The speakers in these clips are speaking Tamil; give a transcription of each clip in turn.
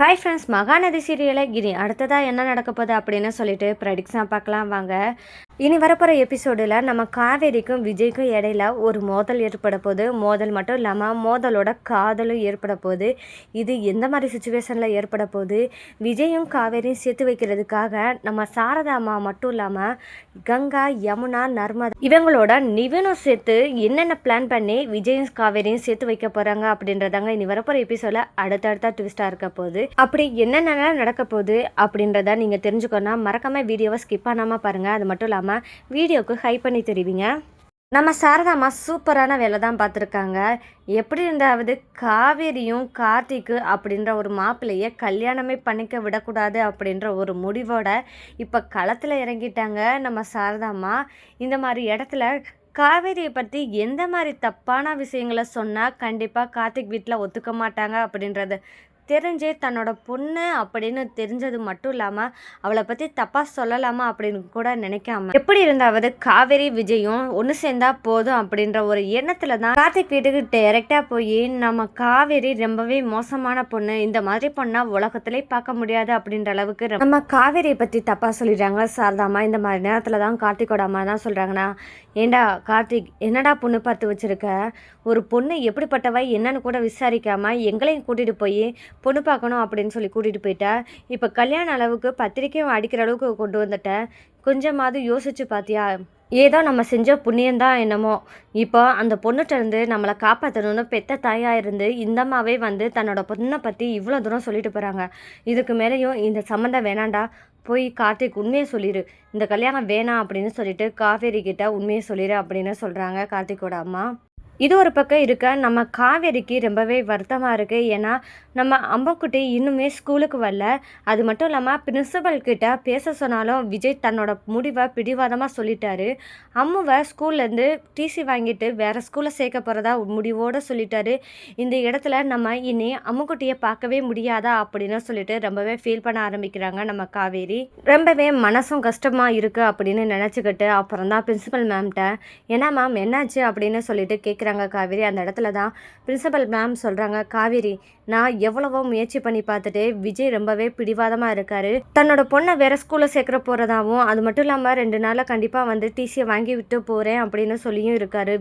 ஹாய் ஃப்ரெண்ட்ஸ், மகாநதி சீரியலை இனி அடுத்ததாக என்ன நடக்க போகுது அப்படின்னு சொல்லிட்டு ப்ரெடிக்ஷன் பார்க்கலாம் வாங்க. இனி வரப்போகிற எபிசோடில் நம்ம காவேரிக்கும் விஜய்க்கும் இடையில ஒரு மோதல் ஏற்பட போகுது. மோதல் மட்டும் இல்லாமல் மோதலோட காதலும் ஏற்பட போகுது. இது எந்த மாதிரி சுச்சுவேஷனில் ஏற்பட போகுது, விஜயும் காவேரியும் சேர்த்து வைக்கிறதுக்காக நம்ம சாரதா அம்மா மட்டும் இல்லாமல் கங்கா, யமுனா, நர்மதா இவங்களோட நிவினும் சேர்த்து என்னென்ன பிளான் பண்ணி விஜயும் காவேரியும் சேர்த்து வைக்க போகிறாங்க அப்படின்றதாங்க இனி வரப்போகிற எபிசோடில் அடுத்தடுத்த ட்விஸ்ட்டாக இருக்க போகுது. அப்படி என்னென்ன நடக்க போகுது அப்படின்றத நீங்கள் தெரிஞ்சுக்கணும். மறக்காம வீடியோவை ஸ்கிப் பண்ணாமல் பாருங்கள். அது மட்டும் இல்லாமல் வீடியோவுக்கு ஹைப் பண்ணி தெரிவிங்க. நம்ம சாரதாம்மா சூப்பரான வேலை தான் பார்த்துருக்காங்க. எப்படி இருந்தாவது காவேரியும் கார்த்திக்கு அப்படின்ற ஒரு மாப்பிள்ளையை கல்யாணமே பண்ணிக்க விடக்கூடாது அப்படின்ற ஒரு முடிவோட இப்போ களத்தில் இறங்கிட்டாங்க நம்ம சாரதாம்மா. இந்த மாதிரி இடத்துல காவேரியை பற்றி எந்த மாதிரி தப்பான விஷயங்களை சொன்னால் கண்டிப்பாக கார்த்திக் வீட்டில் ஒத்துக்க மாட்டாங்க அப்படின்றது தெரிஞ்சே தன்னோட பொண்ணு அப்படின்னு தெரிஞ்சது மட்டும் இல்லாமல் அவளை பற்றி தப்பாக சொல்லலாமா அப்படின்னு கூட நினைக்காம எப்படி இருந்தாவது காவேரி விஜயும் ஒன்று சேர்ந்தா போதும் அப்படின்ற ஒரு எண்ணத்தில் தான் கார்த்திக் வீட்டுக்கு டைரெக்டாக போய் நம்ம காவேரி ரொம்பவே மோசமான பொண்ணு, இந்த மாதிரி பொண்ணா உலகத்திலே பார்க்க முடியாது அப்படின்ற அளவுக்கு நம்ம காவேரியை பற்றி தப்பாக சொல்லிடுறாங்க சாரதாமா. இந்த மாதிரி நேரத்தில் தான் கார்த்திகோட அம்மா தான் சொல்கிறாங்கன்னா, ஏண்டா கார்த்திக், என்னடா பொண்ணு பார்த்து வச்சுருக்க, ஒரு பொண்ணு எப்படிப்பட்டவ என்னன்னு கூட விசாரிக்காமல் எங்களையும் கூட்டிகிட்டு போய் பொண்ணு பார்க்கணும் அப்படின்னு சொல்லி கூட்டிகிட்டு போயிட்டா. இப்போ கல்யாண அளவுக்கு பத்திரிக்கையும் அடிக்கிற அளவுக்கு கொண்டு வந்துட்டேன். கொஞ்சமாவது யோசிச்சு பார்த்தியா? ஏதோ நம்ம செஞ்ச புண்ணியந்தான் என்னமோ. இப்போ அந்த பொண்ணுகிட்டருந்து நம்மளை காப்பாற்றணும்னு பெத்த தாயாக இருந்து இந்தம்மாவே தன்னோட பொண்ணை பற்றி இவ்வளோ தூரம் சொல்லிட்டு போகிறாங்க. இதுக்கு மேலேயும் இந்த சம்மந்தம் வேணாண்டா, போய் கார்த்திக் உண்மையை சொல்லிடு, இந்த கல்யாணம் வேணாம் அப்படின்னு சொல்லிட்டு காவேரி கிட்ட உண்மையை சொல்லிடு அப்படின்னு சொல்கிறாங்க கார்த்திக்கோட அம்மா. இது ஒரு பக்கம் இருக்க நம்ம காவேரிக்கு ரொம்பவே வருத்தமாக இருக்குது. ஏன்னா நம்ம அம்மாக்குட்டி இன்னுமே ஸ்கூலுக்கு வரல. அது மட்டும் இல்லாமல் பிரின்சிபல் கிட்ட பேச சொன்னாலும் விஜய் தன்னோட முடிவை பிடிவாதமாக சொல்லிட்டாரு. அம்முவை ஸ்கூல்லேருந்து டிசி வாங்கிட்டு வேறு ஸ்கூலில் சேர்க்க போகிறதா முடிவோடு சொல்லிட்டாரு. இந்த இடத்துல நம்ம இனி அம்முக்குட்டியை பார்க்கவே முடியாதா அப்படின்னு சொல்லிட்டு ரொம்பவே ஃபீல் பண்ண ஆரம்பிக்கிறாங்க நம்ம காவேரி. ரொம்பவே மனசும் கஷ்டமாக இருக்குது அப்படின்னு நினச்சிக்கிட்டு அப்புறம் தான் பிரின்சிபல் மேம்கிட்ட என்ன மேம் என்னாச்சு அப்படின்னு சொல்லிட்டு கேட்குறாங்க காவேரி. அந்த இடத்துல தான் பிரின்சிபல் மேம் சொல்கிறாங்க, காவேரி, நான் எவ்வளவோ முயற்சி பண்ணி பார்த்துட்டு விஜய் ரொம்பவே பிடிவாதமாக இருக்காரு. தன்னோட பொண்ணை வேற ஸ்கூலில் சேர்க்குற போகிறதாவும், அது மட்டும் இல்லாமல் 2 நாளில் கண்டிப்பாக டிசியை வாங்கி விட்டு போகிறேன் அப்படின்னு சொல்லியும் இருக்காரு.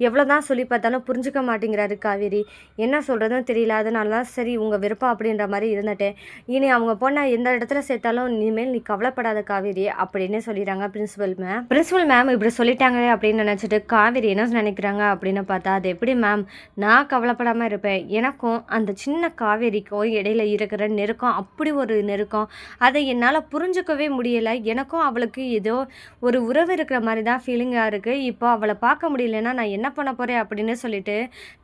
எவ்வளோ தான் சொல்லி பார்த்தாலும் புரிஞ்சுக்க மாட்டேங்கிறாரு காவேரி. என்ன சொல்கிறதும் தெரியல. அதனால தான் சரி உங்கள் விருப்பம் அப்படின்ற மாதிரி இருந்துட்டேன். இனி அவங்க பொண்ணை எந்த இடத்துல சேர்த்தாலும் இனிமேல் நீ கவலைப்படாத காவேரி அப்படின்னு சொல்லிடுறாங்க பிரின்சிபல் மேம். பிரின்சிபல் மேம் இப்படி சொல்லிட்டாங்க அப்படின்னு நினச்சிட்டு காவேரி என்ன நினைக்கிறாங்க அப்படின்னு பார்த்தா, அது எப்படி மேம், நான் கவலைப்படாமல் இருப்பேன். எனக்கும் அந்த சின்ன காவேரிக்கும் இடையில இருக்கிற நெருக்கம் அப்படி ஒரு நெருக்கம், அதை என்னால் புரிஞ்சுக்கவே முடியலை. எனக்கும் அவளுக்கு ஏதோ ஒரு உறவு இருக்கிற மாதிரி தான் ஃபீலிங்காக இருக்குது. இப்போ அவளை பார்க்க முடியலன்னா நான் என்ன பண்ண போகிறேன் அப்படின்னு சொல்லிட்டு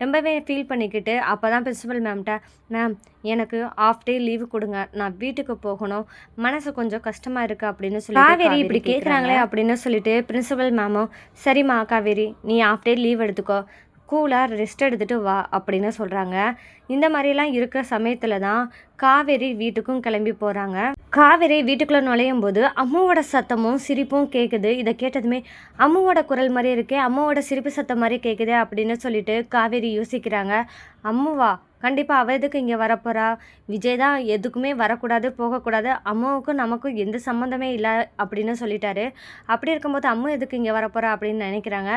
ரொம்பவே ஃபீல் பண்ணிக்கிட்டு அப்போ தான் பிரின்சிபல் மேம்கிட்ட, மேம் எனக்கு ஆஃப் டே லீவு கொடுங்க, நான் வீட்டுக்கு போகணும், மனசு கொஞ்சம் கஷ்டமாக இருக்குது அப்படின்னு சொல்லி காவேரி இப்படி கேட்குறாங்களே அப்படின்னு சொல்லிட்டு பிரின்சிபல் மேமும், சரிம்மா காவேரி, நீ ஆஃப் டே லீவ் எடுத்துக்கோ, கூலாக ரெஸ்ட் எடுத்துகிட்டு வா அப்படின்னு சொல்கிறாங்க. இந்த மாதிரிலாம் இருக்கிற சமயத்தில் தான் காவேரி வீட்டுக்கும் கிளம்பி போகிறாங்க. காவேரி வீட்டுக்குள்ளே நுழையும் போது அம்மாவோட சத்தமும் சிரிப்பும் கேட்குது. இதை கேட்டதுமே அம்மாவோட குரல் மாதிரி இருக்கே, அம்மாவோட சிரிப்பு சத்தம் மாதிரி கேட்குது அப்படின்னு சொல்லிட்டு காவேரி யோசிக்கிறாங்க. அம்மாவா, கண்டிப்பாக அவள் எதுக்கு இங்கே வரப்போகிறா, விஜய் தான் எதுக்குமே வரக்கூடாது போகக்கூடாது, அம்மாவுக்கும் நமக்கும் எந்த சம்மந்தமே இல்லை அப்படின்னு சொல்லிட்டாரு. அப்படி இருக்கும்போது அம்மா எதுக்கு இங்கே வரப்போகிறா அப்படின்னு நினைக்கிறாங்க.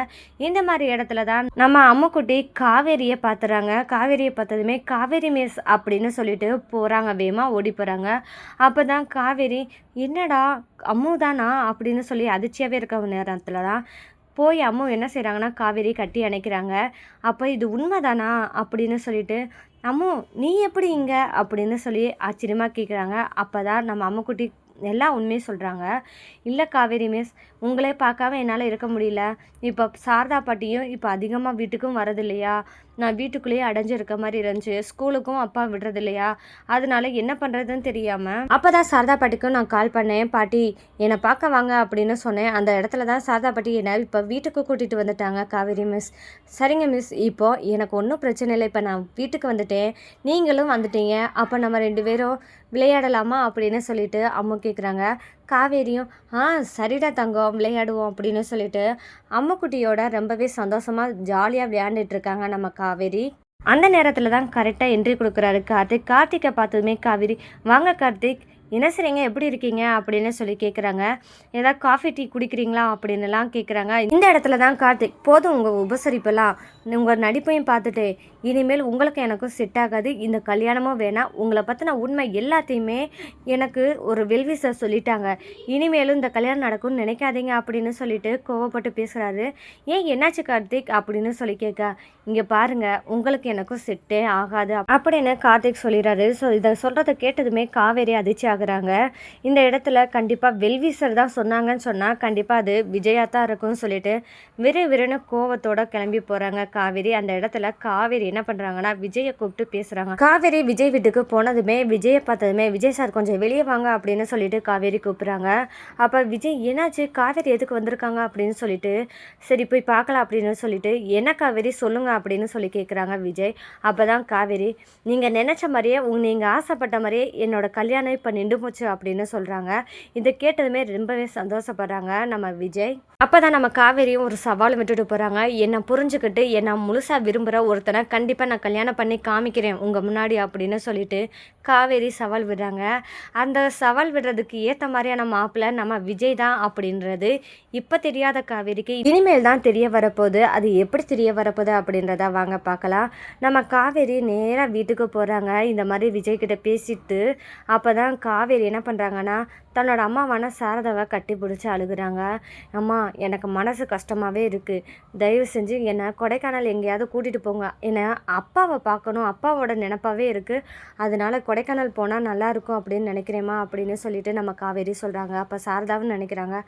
இந்த மாதிரி இடத்துல தான் நம்ம அம்முக்குட்டி காவேரியை பார்த்துறாங்க. காவேரியை பார்த்ததுமே காவேரி மிஸ் அப்படின்னு சொல்லிட்டு போகிறாங்க, வேகமாக ஓடி போகிறாங்க. அப்போ தான் காவேரி, என்னடா அம்மு தானா அப்படின்னு சொல்லி அதிர்ச்சியாகவே இருக்க நேரத்தில் தான் போய் அம்மா என்ன செய்கிறாங்கன்னா காவேரி கட்டி அணைக்கிறாங்க. அப்போ இது உண்மைதானா அப்படின்னு சொல்லிட்டு, அம்மு நீ எப்படி இங்கே அப்படின்னு சொல்லி ஆச்சரியமாக கேட்குறாங்க. அப்போ தான் நம்ம அம்முக்குட்டி எல்லா உண்மையும் சொல்கிறாங்க. இல்லை காவேரி மிஸ், உங்களே பார்க்காம என்னால் இருக்க முடியல. இப்போ சாரதா பாட்டியும் இப்போ அதிகமாக வீட்டுக்கும் வரது இல்லையா, நான் வீட்டுக்குள்ளேயே அடைஞ்சு இருக்க மாதிரி இருந்துச்சு, ஸ்கூலுக்கும் அப்பா விடுறது இல்லையா, அதனால என்ன பண்ணுறதுன்னு தெரியாமல் அப்போ தான் சாரதா பாட்டிக்கும் நான் கால் பண்ணேன், பாட்டி என்னை பார்க்க வாங்க அப்படின்னு சொன்னேன். அந்த இடத்துல தான் சாரதா பாட்டி என்னை இப்போ வீட்டுக்கு கூட்டிகிட்டு வந்துட்டாங்க காவேரி மிஸ். சரிங்க மிஸ், இப்போது எனக்கு ஒன்றும் பிரச்சனை இல்லை, இப்போ நான் வீட்டுக்கு வந்துட்டேன், நீங்களும் வந்துட்டீங்க, அப்போ நம்ம 2 பேரும் விளையாடலாமா அப்படின்னு சொல்லிட்டு அம்மா கேட்குறாங்க. காவேரியும் சரிடா தங்கம் விளையாடுவோம் அப்படின்னு சொல்லிட்டு அம்முக்குட்டியோட ரொம்பவே சந்தோஷமாக ஜாலியாக விளையாண்டுட்டு இருக்காங்க நம்ம காவேரி. அந்த நேரத்தில் தான் கரெக்டாக என்ட்ரி கொடுக்குறாரு கார்த்திக். கார்த்திகை பார்த்ததுமே காவேரி, வாங்க கார்த்திக், என்ன செய்றீங்க, எப்படி இருக்கீங்க அப்படின்னு சொல்லி கேட்குறாங்க. ஏதாவது காஃபி டீ குடிக்கிறீங்களா அப்படின்னுலாம் கேட்குறாங்க. இந்த இடத்துல தான் கார்த்திக், போதும் உங்கள் உபசரிப்பெல்லாம், உங்கள் நடிப்பையும் பார்த்துட்டு இனிமேல் உங்களுக்கு எனக்கும் செட் ஆகாது, இந்த கல்யாணமும் வேணாம், உங்களை பற்றின உண்மை எல்லாத்தையுமே எனக்கு ஒரு வெல்விசர் சொல்லிட்டாங்க, இனிமேலும் இந்த கல்யாணம் நடக்கும்னு நினைக்காதீங்க அப்படின்னு சொல்லிட்டு கோவப்பட்டு பேசுகிறாரு. ஏன் என்னாச்சு கார்த்திக் அப்படின்னு சொல்லி கேட்க, இங்கே பாருங்க, உங்களுக்கு எனக்கும் செட்டே ஆகாது அப்படின்னு கார்த்திக் சொல்லிடுறாரு. ஸோ இதை சொல்கிறத கேட்டதுமே காவேரி அதிர்ச்சி ஆகுறாங்க. இந்த இடத்துல கண்டிப்பாக வெல்விசர் தான் சொன்னாங்கன்னு சொன்னால் கண்டிப்பாக அது விஜயா தான் இருக்கும்னு சொல்லிட்டு விறுவிறுன்னு கோவத்தோட கிளம்பி போகிறாங்க காவேரி. அந்த இடத்துல காவேரி என்ன பண்ணுறாங்கன்னா விஜயை கூப்பிட்டு பேசுகிறாங்க. காவேரி விஜய் வீட்டுக்கு போனதுமே விஜயை பார்த்ததுமே, விஜய் சார் கொஞ்சம் வெளியே வாங்க அப்படின்னு சொல்லிட்டு காவேரி கூப்பிட்றாங்க. அப்போ விஜய், என்னாச்சு, காவேரி எதுக்கு வந்திருக்காங்க அப்படின்னு சொல்லிட்டு, சரி போய் பார்க்கலாம் அப்படின்னு சொல்லிட்டு, என்ன காவேரி சொல்லுங்க அப்படின்னு சொல்லி கேட்குறாங்க விஜய். அப்போ தான் காவேரி, நீங்கள் நினச்ச மாதிரியே நீங்கள் ஆசைப்பட்ட மாதிரியே என்னோட கல்யாணம் இப்போ நின்று போச்சு அப்படின்னு சொல்கிறாங்க. இதை கேட்டதுமே ரொம்பவே சந்தோஷப்படுறாங்க நம்ம விஜய். அப்போ தான் நம்ம காவேரியும் ஒரு சவால் விட்டுட்டு போகிறாங்க. என்னை புரிஞ்சுக்கிட்டு என்னை முழுசாக விரும்புகிற ஒருத்தனை கண்டிப்பாக நான் கல்யாணம் பண்ணி காமிக்கிறேன் உங்கள் முன்னாடி அப்படின்னு சொல்லிட்டு காவேரி சவால் விடுறாங்க. அந்த சவால் விடுறதுக்கு ஏற்ற மாதிரியான மாப்பிள்ளை நம்ம விஜய் தான் அப்படின்றது இப்போ தெரியாத காவேரிக்கு இனிமேல் தான் தெரிய வரப்போகுது. அது எப்படி தெரிய வரப்போகுது அப்படின்றத வாங்க பார்க்கலாம். நம்ம காவேரி நேராக வீட்டுக்கு போகிறாங்க. இந்த மாதிரி விஜய்கிட்ட பேசிட்டு அப்போ தான் காவேரி என்ன பண்ணுறாங்கன்னா, தன்னோட அம்மாவான சாரதாவை கட்டி பிடிச்சி அழுகுறாங்க. அம்மா, எனக்கு மனசு கஷ்டமாகவே இருக்குது, தயவு செஞ்சு என்னை கொடைக்கானல் எங்கேயாவது கூட்டிகிட்டு போங்க, என்னை அப்பாவை பார்க்கணும், அப்பாவோட நினப்பாவே இருக்குது, அதனால கொடைக்கானல் போனால் நல்லாயிருக்கும் அப்படின்னு நினைக்கிறேம்மா அப்படின்னு சொல்லிட்டு நம்ம காவேரி சொல்கிறாங்க. அப்போ சாரதாவும் நினைக்கிறாங்க,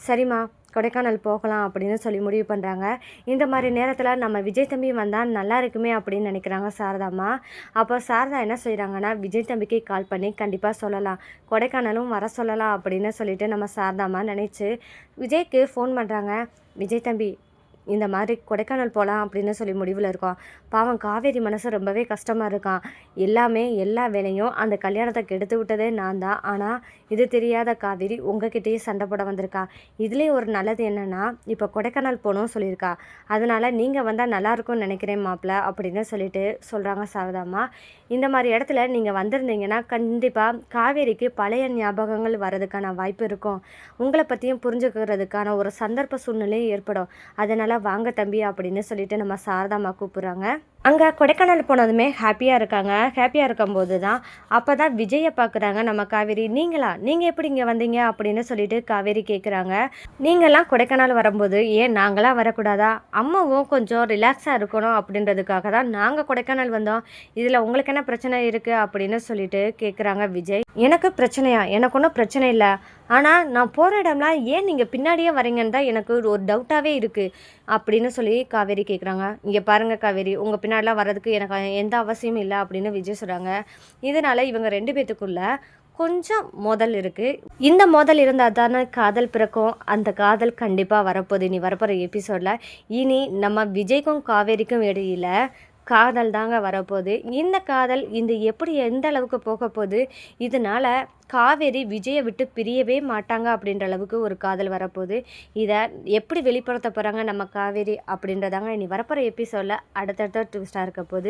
சரிம்மா கொடைக்கானல் போகலாம் அப்படின்னு சொல்லி முடிவு பண்ணுறாங்க. இந்த மாதிரி நேரத்தில் நம்ம விஜய் தம்பி வந்தால் நல்லா இருக்குமே அப்படின்னு நினைக்கிறாங்க சாரதாம்மா. அப்போ சாரதா என்ன செய்கிறாங்கன்னா, விஜய் தம்பிக்கு கால் பண்ணி கண்டிப்பாக சொல்லலாம், கொடைக்கானலும் வர சொல்லலாம் அப்படின்னு சொல்லிட்டு நம்ம சாரதாம்மா நினச்சி விஜய்க்கு ஃபோன் பண்ணுறாங்க. விஜய் தம்பி, இந்த மாதிரி கொடைக்கானல் போகலாம் அப்படின்னு சொல்லி முடிவில் இருக்கோம். பாவம் காவேரி மனசு ரொம்பவே கஷ்டமாக இருக்கான். எல்லா வேலையும் அந்த கல்யாணத்தை கெடுத்து விட்டதே நான் தான். ஆனால் இது தெரியாத காவேரி உங்ககிட்டயே சண்டை போட வந்திருக்கா. இதுலேயும் ஒரு நல்லது என்னென்னா, இப்போ கொடைக்கானல் போகணும்னு சொல்லியிருக்கா, அதனால் நீங்கள் வந்தால் நல்லாயிருக்கும்னு நினைக்கிறேன் மாப்பிள்ள அப்படின்னு சொல்லிட்டு சொல்கிறாங்க சாரதாம்மா. இந்த மாதிரி இடத்துல நீங்கள் வந்திருந்தீங்கன்னா கண்டிப்பாக காவேரிக்கு பழைய ஞாபகங்கள் வர்றதுக்கான வாய்ப்பு இருக்கும். உங்களை பற்றியும் புரிஞ்சுக்கிறதுக்கான ஒரு சந்தர்ப்ப சூழ்நிலையும் ஏற்படும். அதனால் வாங்க தம்பி அப்படின்னு சொல்லிட்டு நம்ம சாரதாம்மா கூப்பிட்றாங்க. அங்கே கொடைக்கானல் போனதுமே ஹாப்பியாக இருக்காங்க. ஹாப்பியாக இருக்கும்போது தான் அப்போ தான் விஜயை பார்க்குறாங்க நம்ம காவேரி. நீங்கள் எப்படி இங்கே வந்தீங்க அப்படின்னு சொல்லிட்டு காவேரி கேட்குறாங்க. நீங்களாம் கொடைக்கானல் வரும்போது ஏன் நாங்களாம் வரக்கூடாதா? அம்மாவும் கொஞ்சம் ரிலாக்ஸாக இருக்கணும் அப்படின்றதுக்காக தான் நாங்கள் கொடைக்கானல் வந்தோம். இதில் உங்களுக்கு என்ன பிரச்சனை இருக்குது அப்படின்னு சொல்லிட்டு கேட்குறாங்க விஜய். எனக்கு பிரச்சனையா? எனக்கு ஒன்றும் பிரச்சனை இல்லை, ஆனால் நான் போகிற இடம்லாம் ஏன் நீங்கள் பின்னாடியே வரீங்கன்னு தான் எனக்கு ஒரு டவுட்டாகவே இருக்குது அப்படின்னு சொல்லி காவேரி கேட்குறாங்க. இங்கே பாருங்கள் காவேரி, உங்கள் பின்னாடிலாம் வர்றதுக்கு எனக்கு எந்த அவசியமும் இல்லை அப்படின்னு விஜய் சொல்கிறாங்க. இதனால் இவங்க 2 பேத்துக்குள்ள கொஞ்சம் மோதல் இருக்குது. இந்த மோதல் இருந்தால் தானே காதல் பிறக்கும். அந்த காதல் கண்டிப்பாக வரப்போகுது இனி வரப்போகிற எபிசோடில். இனி நம்ம விஜய்க்கும் காவேரிக்கும் இடையில் காதல் தாங்க வரப்போகுது. இந்த காதல் எப்படி எந்த அளவுக்கு போக போகுது, இதனால் காவேரி விஜயை விட்டு பிரியவே மாட்டாங்க அப்படின்ற அளவுக்கு ஒரு காதல் வரப்போகுது. இதை எப்படி வெளிப்படுத்த போகிறாங்க நம்ம காவேரி அப்படின்றதாங்க இனி வரப்போகிற எபிசோடில் அடுத்தடுத்த ட்விஸ்டாக இருக்க போகுது.